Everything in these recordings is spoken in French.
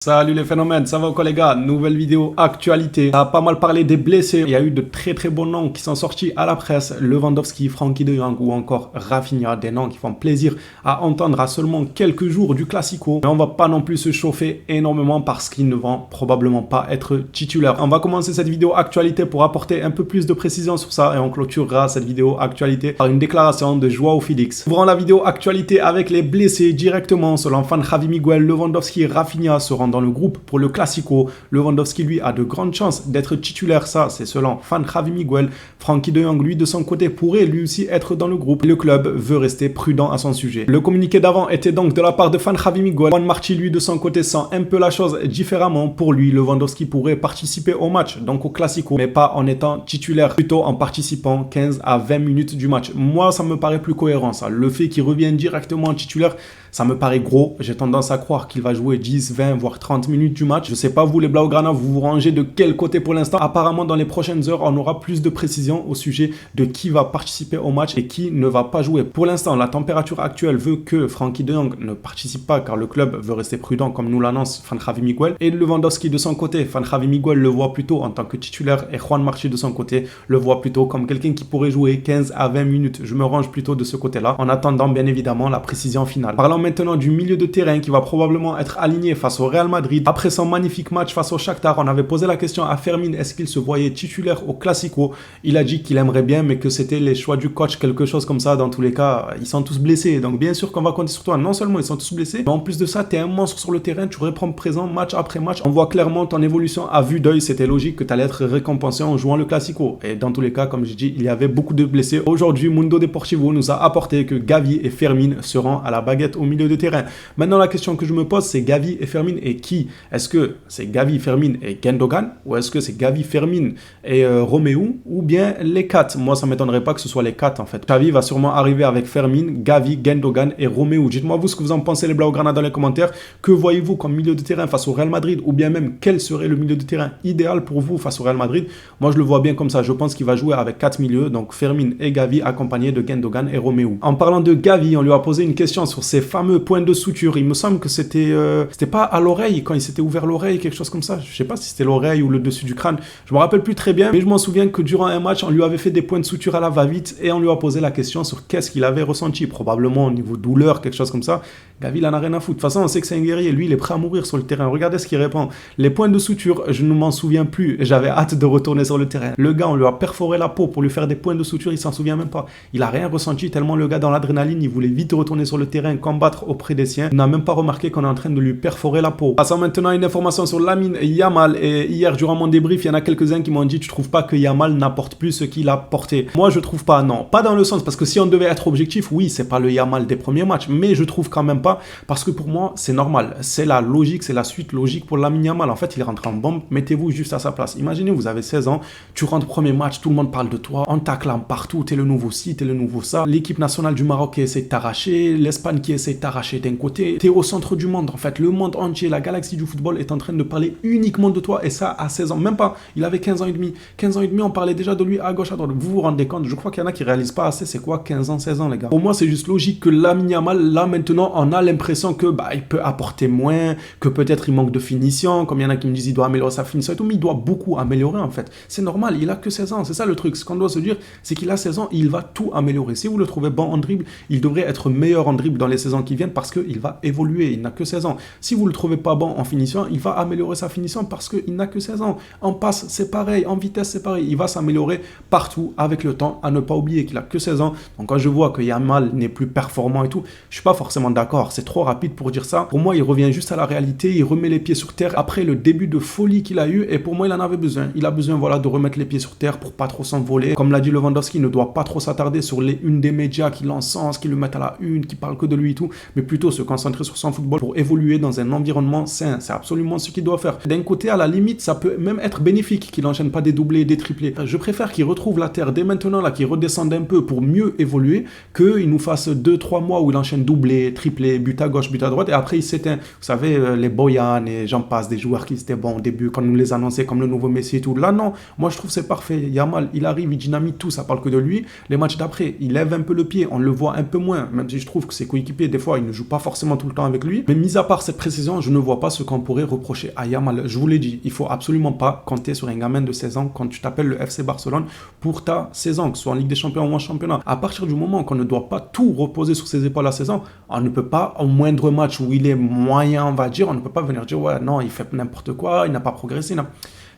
Salut les phénomènes, ça va quoi les gars? Nouvelle vidéo actualité. Ça a pas mal parlé des blessés. Il y a eu de très bons noms qui sont sortis à la presse. Lewandowski, Frenkie de Jong ou encore Rafinha. Des noms qui font plaisir à entendre à seulement quelques jours du Classico. Mais on va pas non plus se chauffer énormément parce qu'ils ne vont probablement pas être titulaires. On va commencer cette vidéo actualité pour apporter un peu plus de précision sur ça. Et on clôturera cette vidéo actualité par une déclaration de Joao Félix. Ouvrons la vidéo actualité avec les blessés directement. Selon fan Javi Miguel, Lewandowski et Rafinha seront dans le groupe pour le Classico. Lewandowski, lui, a de grandes chances d'être titulaire. Ça, c'est selon fan Javi Miguel. Frenkie de Jong, lui, de son côté, pourrait lui aussi être dans le groupe. Le club veut rester prudent à son sujet. Le communiqué d'avant était donc de la part de fan Javi Miguel. Juan Martí, lui, de son côté, sent un peu la chose différemment. Pour lui, Lewandowski pourrait participer au match, donc au Classico, mais pas en étant titulaire, plutôt en participant 15 à 20 minutes du match. Moi, ça me paraît plus cohérent, ça. Le fait qu'il revienne directement en titulaire, ça me paraît gros. J'ai tendance à croire qu'il va jouer 10, 20, voire 30 minutes du match. Je sais pas vous les Blaugrana, vous vous rangez de quel côté pour l'instant. Apparemment, dans les prochaines heures, on aura plus de précision au sujet de qui va participer au match et qui ne va pas jouer. Pour l'instant, la température actuelle veut que Frenkie de Jong ne participe pas car le club veut rester prudent comme nous l'annonce fan Javi Miguel. Et Lewandowski de son côté, fan Javi Miguel le voit plutôt en tant que titulaire et Juan Martí de son côté le voit plutôt comme quelqu'un qui pourrait jouer 15 à 20 minutes. Je me range plutôt de ce côté-là en attendant bien évidemment la précision finale. Parlons maintenant du milieu de terrain qui va probablement être aligné face au Real Madrid. Après son magnifique match face au Shakhtar, on avait posé la question à Fermin, est-ce qu'il se voyait titulaire au Classico? Il a dit qu'il aimerait bien, mais que c'était les choix du coach, quelque chose comme ça. Dans tous les cas, ils sont tous blessés. Donc bien sûr qu'on va compter sur toi. Non seulement ils sont tous blessés, mais en plus de ça, tu es un monstre sur le terrain, tu réponds présent match après match. On voit clairement ton évolution à vue d'œil. C'était logique que tu allais être récompensé en jouant le Classico. Et dans tous les cas, comme je dis, il y avait beaucoup de blessés. Aujourd'hui, Mundo Deportivo nous a apporté que Gavi et Fermin seront à la baguette au milieu de terrain. Maintenant, la question que je me pose, c'est Gavi et Fermin et qui? Est-ce que c'est Gavi, Fermin et Gundogan? Ou est-ce que c'est Gavi, Fermin et Romeu? Ou bien les quatre? Moi, ça ne m'étonnerait pas que ce soit les quatre en fait. Xavi va sûrement arriver avec Fermin, Gavi, Gundogan et Romeu. Dites-moi vous ce que vous en pensez les Blaugrana dans les commentaires. Que voyez-vous comme milieu de terrain face au Real Madrid? Ou bien même quel serait le milieu de terrain idéal pour vous face au Real Madrid? Moi, je le vois bien comme ça. Je pense qu'il va jouer avec 4 milieux, donc Fermin et Gavi accompagnés de Gundogan et Romeu. En parlant de Gavi, on lui a posé une question sur ses fameux points de suture. Il me semble que c'était pas à l'oreille, quand il s'était ouvert l'oreille, quelque chose comme ça. Je sais pas si c'était l'oreille ou le dessus du crâne. Je me rappelle plus très bien, mais je m'en souviens que durant un match, on lui avait fait des points de suture à la va-vite et on lui a posé la question sur qu'est-ce qu'il avait ressenti. Probablement au niveau douleur, quelque chose comme ça. Gavi, il en a rien à foutre. De toute façon, on sait que c'est un guerrier. Lui, il est prêt à mourir sur le terrain. Regardez ce qu'il répond. Les points de suture, je ne m'en souviens plus. J'avais hâte de retourner sur le terrain. Le gars, on lui a perforé la peau pour lui faire des points de suture. Il s'en souvient même pas. Il a rien ressenti tellement le gars dans l'adrénaline. Il voulait vite retourner sur le terrain, combattre auprès des siens. Il n'a même pas remarqué qu'on est en train de lui perforer la peau. Passons maintenant à une information sur Lamine Yamal. Et hier, durant mon débrief, il y en a quelques-uns qui m'ont dit, tu trouves pas que Yamal n'apporte plus ce qu'il a porté? Moi, je trouve pas, non. Pas dans le sens, parce que si on devait être objectif, oui, c'est pas le Yamal des premiers matchs, mais je trouve quand même pas, parce que pour moi, c'est normal. C'est la logique, c'est la suite logique pour Lamine Yamal. En fait, il est rentré en bombe, mettez-vous juste à sa place. Imaginez, vous avez 16 ans, tu rentres premier match, tout le monde parle de toi, on t'acclame partout, t'es le nouveau ci, t'es le nouveau ça. L'équipe nationale du Maroc qui essaie de t'arracher, l'Espagne qui essaie de t'arracher d'un côté, t'es au centre du monde, en fait. Le monde entier, la galaxie du football est en train de parler uniquement de toi, et ça à 16 ans. Même pas, il avait 15 ans et demi. 15 ans et demi, on parlait déjà de lui à gauche, à droite. Vous vous rendez compte? Je crois qu'il y en a qui réalisent pas assez, c'est quoi 15 ans, 16 ans, les gars? Pour moi, c'est juste logique que Lamine Yamal, là, maintenant, on a l'impression que, il peut apporter moins, que peut-être il manque de finition, comme il y en a qui me disent il doit améliorer sa finition et tout, mais il doit beaucoup améliorer, en fait. C'est normal, il a que 16 ans, c'est ça le truc. Ce qu'on doit se dire, c'est qu'il a 16 ans et il va tout améliorer. Si vous le trouvez bon en dribble, il devrait être meilleur en dribble dans les saisons qui viennent parce qu'il va évoluer, il n'a que 16 ans. Si vous le trouvez pas bon en finition, il va améliorer sa finition parce qu'il n'a que 16 ans. En passe, c'est pareil, en vitesse, c'est pareil. Il va s'améliorer partout avec le temps, à ne pas oublier qu'il a que 16 ans. Donc quand je vois que Yamal n'est plus performant et tout, je suis pas forcément d'accord. C'est trop rapide pour dire ça. Pour moi, il revient juste à la réalité, il remet les pieds sur terre après le début de folie qu'il a eu et pour moi, il en avait besoin. Il a besoin de remettre les pieds sur terre pour pas trop s'envoler. Comme l'a dit Lewandowski, il ne doit pas trop s'attarder sur les unes des médias qui l'encensent, qui le mettent à la une, qui parlent que de lui et tout, mais plutôt se concentrer sur son football pour évoluer dans un environnement sain. C'est absolument ce qu'il doit faire. D'un côté, à la limite, ça peut même être bénéfique qu'il n'enchaîne pas des doublés et des triplés. Je préfère qu'il retrouve la terre dès maintenant, là, qu'il redescende un peu pour mieux évoluer, qu'il nous fasse 2-3 mois où il enchaîne doublé, triplé, but à gauche, but à droite, et après il s'éteint. Vous savez, les Boyan et j'en passe, des joueurs qui étaient bons au début, quand on nous les annonçait comme le nouveau Messi et tout. Là, non. Moi, je trouve que c'est parfait. Yamal, il arrive, il dynamite tout, ça parle que de lui. Les matchs d'après, il lève un peu le pied, on le voit un peu moins, même si je trouve que ses coéquipiers, des fois, fois, il ne joue pas forcément tout le temps avec lui. Mais mis à part cette précision, je ne vois pas ce qu'on pourrait reprocher à Yamal. Je vous l'ai dit, il faut absolument pas compter sur un gamin de 16 ans quand tu t'appelles le FC Barcelone pour ta saison, que ce soit en Ligue des Champions ou en championnat. À partir du moment qu'on ne doit pas tout reposer sur ses épaules à 16 ans, on ne peut pas, au moindre match où il est moyen, on va dire, on ne peut pas venir dire, ouais, non, il fait n'importe quoi, il n'a pas progressé. Non.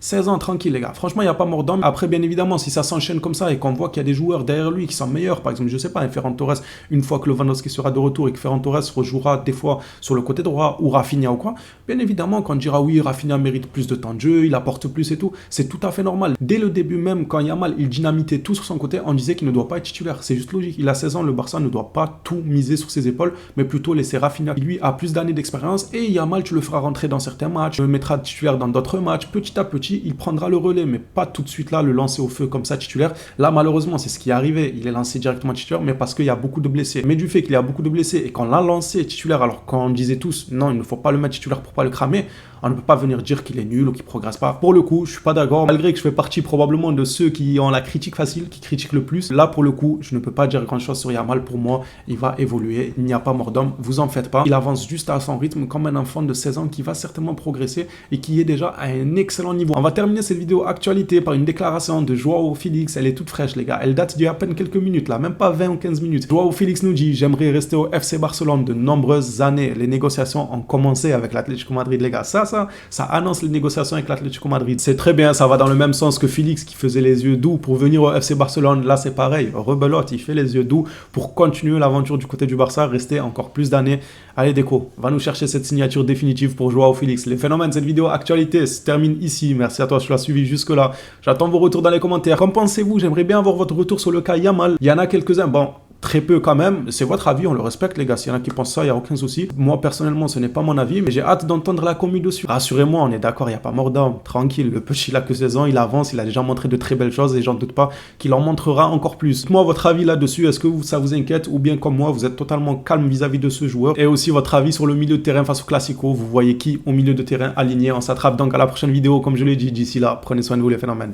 16 ans, tranquille les gars. Franchement, il n'y a pas mort d'homme. Après, bien évidemment, si ça s'enchaîne comme ça et qu'on voit qu'il y a des joueurs derrière lui qui sont meilleurs, par exemple, je sais pas, un Ferran Torres, une fois que Lewandowski sera de retour et que Ferran Torres rejouera des fois sur le côté droit ou Rafinha ou quoi, bien évidemment, quand on dira oui, Rafinha mérite plus de temps de jeu, il apporte plus et tout, c'est tout à fait normal. Dès le début même, quand Yamal, il dynamitait tout sur son côté, on disait qu'il ne doit pas être titulaire. C'est juste logique. Il a 16 ans, le Barça ne doit pas tout miser sur ses épaules, mais plutôt laisser Rafinha, qui lui a plus d'années d'expérience, et Yamal, tu le feras rentrer dans certains matchs, tu le mettras titulaire dans d'autres matchs, petit à petit, il prendra le relais, mais pas tout de suite là, le lancer au feu comme ça titulaire. Là, malheureusement, c'est ce qui est arrivé. Il est lancé directement titulaire, mais parce qu'il y a beaucoup de blessés. Mais du fait qu'il y a beaucoup de blessés et qu'on l'a lancé titulaire, alors qu'on disait tous, non, il ne faut pas le mettre titulaire pour pas le cramer, on ne peut pas venir dire qu'il est nul ou qu'il progresse pas. Pour le coup, je suis pas d'accord. Malgré que je fais partie probablement de ceux qui ont la critique facile, qui critiquent le plus, là, pour le coup, je ne peux pas dire grand chose sur Yamal. Pour moi, il va évoluer. Il n'y a pas mort d'homme. Vous en faites pas. Il avance juste à son rythme comme un enfant de 16 ans qui va certainement progresser et qui est déjà à un excellent niveau. On va terminer cette vidéo actualité par une déclaration de Joao Félix. Elle est toute fraîche, les gars. Elle date d'il y a à peine quelques minutes, là, même pas 20 ou 15 minutes. Joao Félix nous dit: j'aimerais rester au FC Barcelone de nombreuses années. Les négociations ont commencé avec l'Atlético Madrid, les gars. Ça annonce les négociations avec l'Atlético Madrid. C'est très bien, ça va dans le même sens que Félix qui faisait les yeux doux pour venir au FC Barcelone. Là, c'est pareil. Rebelote, il fait les yeux doux pour continuer l'aventure du côté du Barça, rester encore plus d'années. Allez, Déco, va nous chercher cette signature définitive pour Joao Félix. Les phénomènes, cette vidéo actualité se termine ici. Merci à toi, tu l'as suivi jusque-là. J'attends vos retours dans les commentaires. Qu'en pensez-vous? J'aimerais bien avoir votre retour sur le cas Yamal. Il y en a quelques-uns. Bon, très peu quand même, c'est votre avis, on le respecte les gars, s'il y en a qui pensent ça, il n'y a aucun souci. Moi personnellement ce n'est pas mon avis, mais j'ai hâte d'entendre la commu dessus. Rassurez-moi, on est d'accord, il n'y a pas mort d'homme, tranquille, le petit il a que 16 ans, il avance, il a déjà montré de très belles choses et j'en doute pas qu'il en montrera encore plus. Dites-moi votre avis là-dessus, est-ce que ça vous inquiète ou bien comme moi vous êtes totalement calme vis-à-vis de ce joueur? Et aussi votre avis sur le milieu de terrain face au Classico, vous voyez qui au milieu de terrain aligné? On s'attrape donc à la prochaine vidéo comme je l'ai dit, d'ici là, prenez soin de vous les phénomènes.